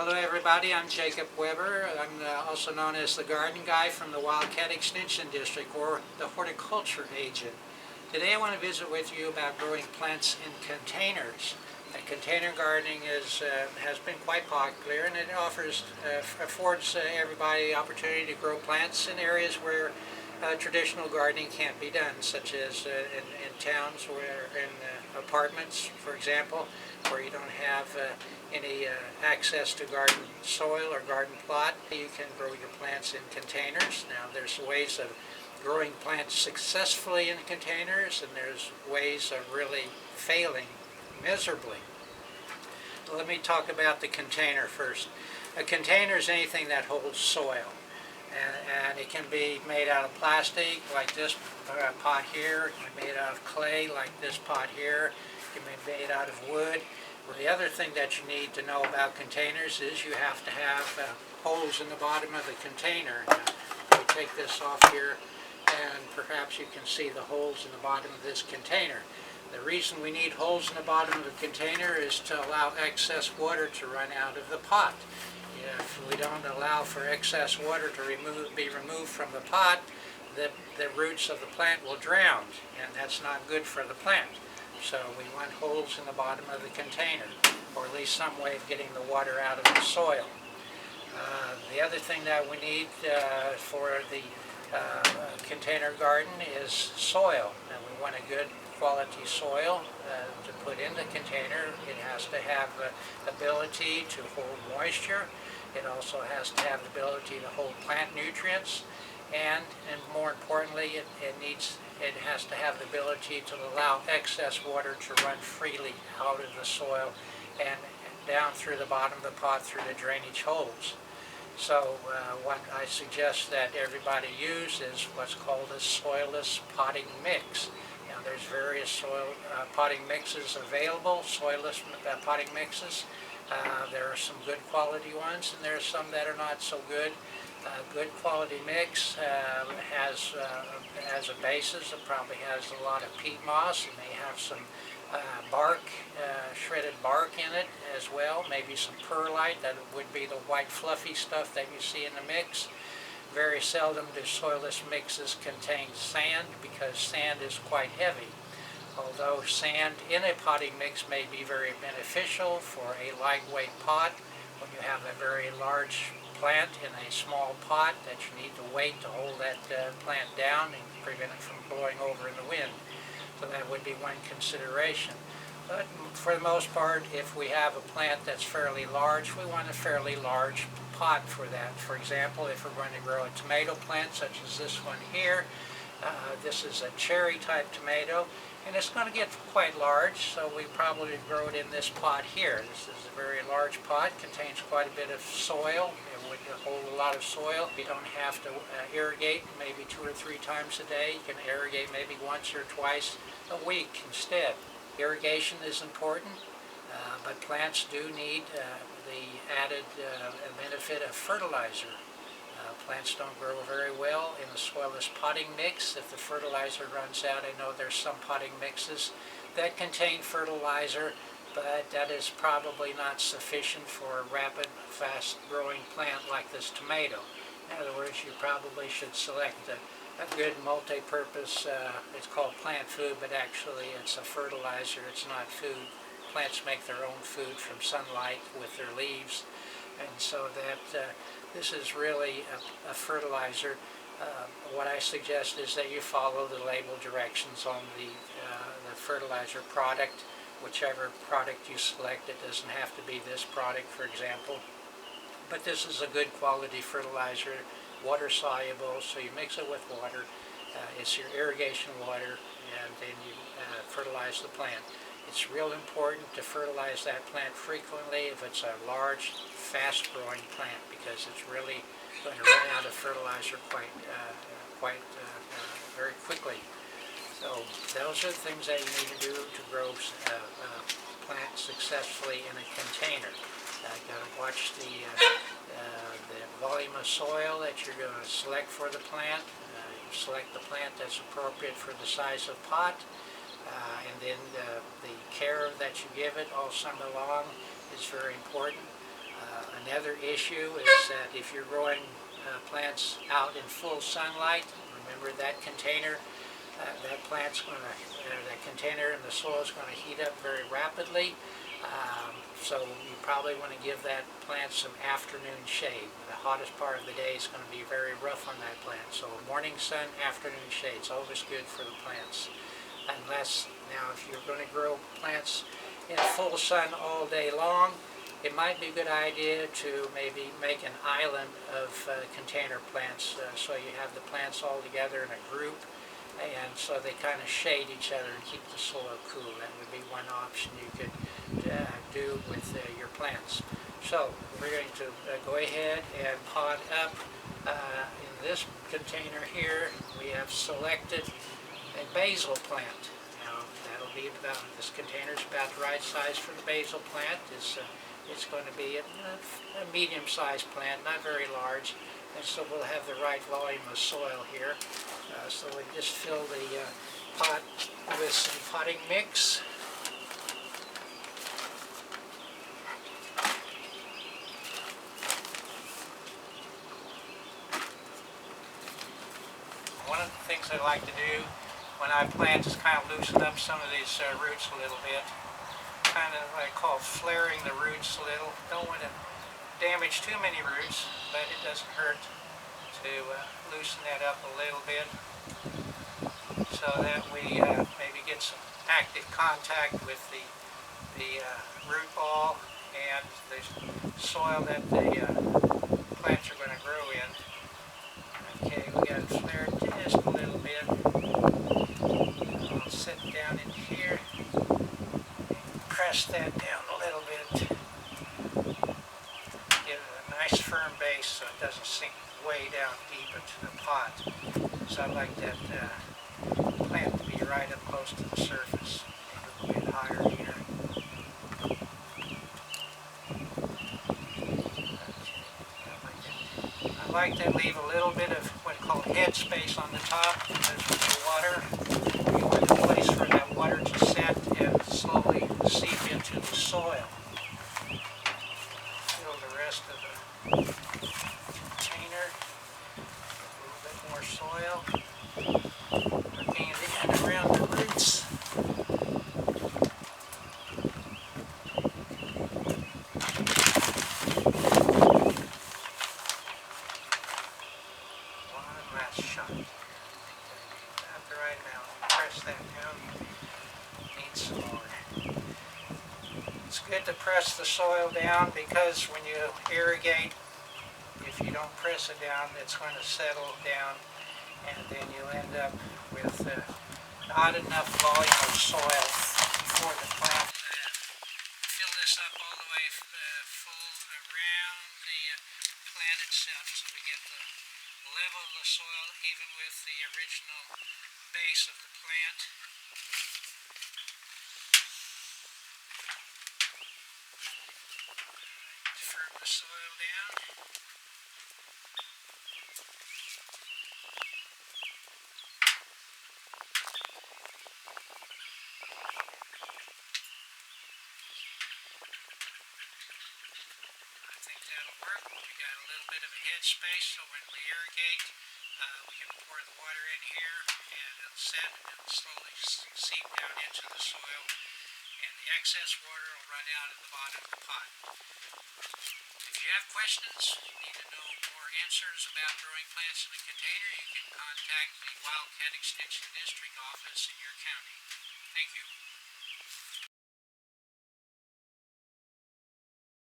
Hello everybody, I'm Jacob Weber. I'm also known as the Garden Guy from the Wildcat Extension District, or the Horticulture Agent. Today I want to visit with you about growing plants in containers. Container gardening has been quite popular, and it affords everybody the opportunity to grow plants in areas where traditional gardening can't be done, such as in towns, where in apartments, for example, where you don't have any access to garden soil or garden plot. You can grow your plants in containers. Now there's ways of growing plants successfully in containers, and there's ways of really failing miserably. Let me talk about the container first. A container is anything that holds soil. And it can be made out of plastic, like this pot here. It can be made out of clay, like this pot here. It can be made out of wood. Well, the other thing that you need to know about containers is you have to have holes in the bottom of the container. Now, we take this off here, and perhaps you can see the holes in the bottom of this container. The reason we need holes in the bottom of the container is to allow excess water to run out of the pot. If we don't allow for excess water to be removed from the pot, the roots of the plant will drown, and that's not good for the plant. So we want holes in the bottom of the container, or at least some way of getting the water out of the soil. The other thing that we need for the container garden is soil. And we want a good quality soil to put in the container. It has to have the ability to hold moisture. It also has to have the ability to hold plant nutrients, and more importantly, it has to have the ability to allow excess water to run freely out of the soil and down through the bottom of the pot through the drainage holes. So what I suggest that everybody use is what's called a soilless potting mix. Now there's various soil potting mixes available, soilless potting mixes. There are some good quality ones, and there are some that are not so good. Good quality mix has a basis. It probably has a lot of peat moss. It may have some bark, shredded bark in it as well. Maybe some perlite. That would be the white fluffy stuff that you see in the mix. Very seldom do soilless mixes contain sand, because sand is quite heavy. Although sand in a potting mix may be very beneficial for a lightweight pot, when you have a very large plant in a small pot that you need the weight to hold that plant down and prevent it from blowing over in the wind. So that would be one consideration. But for the most part, if we have a plant that's fairly large, we want a fairly large pot for that. For example, if we're going to grow a tomato plant such as this one here, this is a cherry type tomato, and it's going to get quite large, so we probably grow it in this pot here. This is a very large pot, contains quite a bit of soil. It would hold a lot of soil. You don't have to irrigate maybe 2 or 3 times a day. You can irrigate maybe once or twice a week instead. Irrigation is important, but plants do need the added benefit of fertilizer. Plants don't grow very well in the soilless potting mix. If the fertilizer runs out, I know there's some potting mixes that contain fertilizer, but that is probably not sufficient for a rapid, fast-growing plant like this tomato. In other words, you probably should select a good multi-purpose, it's called plant food, but actually it's a fertilizer, it's not food. Plants make their own food from sunlight with their leaves, and so that this is really a fertilizer. What I suggest is that you follow the label directions on the fertilizer product, whichever product you select. It doesn't have to be this product, for example, but this is a good quality fertilizer, water soluble, so you mix it with water. It's your irrigation water, and then you fertilize the plant. It's real important to fertilize that plant frequently if it's a large, fast-growing plant, because it's really going to run out of fertilizer very quickly. So those are the things that you need to do to grow plants successfully in a container. You've got to watch the volume of soil that you're going to select for the plant. You select the plant that's appropriate for the size of pot. And then the care that you give it all summer long is very important. Another issue is that if you're growing plants out in full sunlight, remember that container, that container in the soil is going to heat up very rapidly. So you probably want to give that plant some afternoon shade. The hottest part of the day is going to be very rough on that plant. So morning sun, afternoon shade is always good for the plants. Unless, now if you're going to grow plants in full sun all day long, it might be a good idea to maybe make an island of container plants so you have the plants all together in a group, and so they kind of shade each other and keep the soil cool. That would be one option you could do with your plants. So we're going to go ahead and pot up in this container here. We have selected a basil plant. Now that'll be about, this container is about the right size for the basil plant. It's going to be a medium-sized plant, not very large, and so we'll have the right volume of soil here. So we just fill the pot with some potting mix. One of the things I like to do when I plant is kind of loosen up some of these roots a little bit. Kind of what I call flaring the roots a little. Don't want to damage too many roots, but it doesn't hurt to loosen that up a little bit so that we maybe get some active contact with the root ball and the soil that the plants are going to grow in. Okay, we got it flared just a little bit. I'll sit down in here. Press that down a little bit, give it a nice firm base so it doesn't sink way down deep into the pot. So I like that plant to be right up close to the surface, a little bit higher here. I like to leave a little bit of what I call head space on the top because with the water, you want a place for that water to set and slowly seep into the soil. Fill the rest of the container with a little bit more soil. Working it in around the roots. One last shot. About the right amount. Press that down. Need some more. It's good to press the soil down because when you irrigate, if you don't press it down, it's going to settle down and then you'll end up with not enough volume of soil for the plant. Fill this up all the way full around the plant itself so we get the level of the soil even with the original base of the plant. Firm the soil down. I think that'll work. We got a little bit of a head space so when we irrigate, we can pour the water in here and it'll set and it'll slowly seep down into the soil, and the excess water will run out at the bottom of the pot. If you have questions, you need to know more answers about growing plants in a container, you can contact the Wildcat Extension District office in your county. Thank you.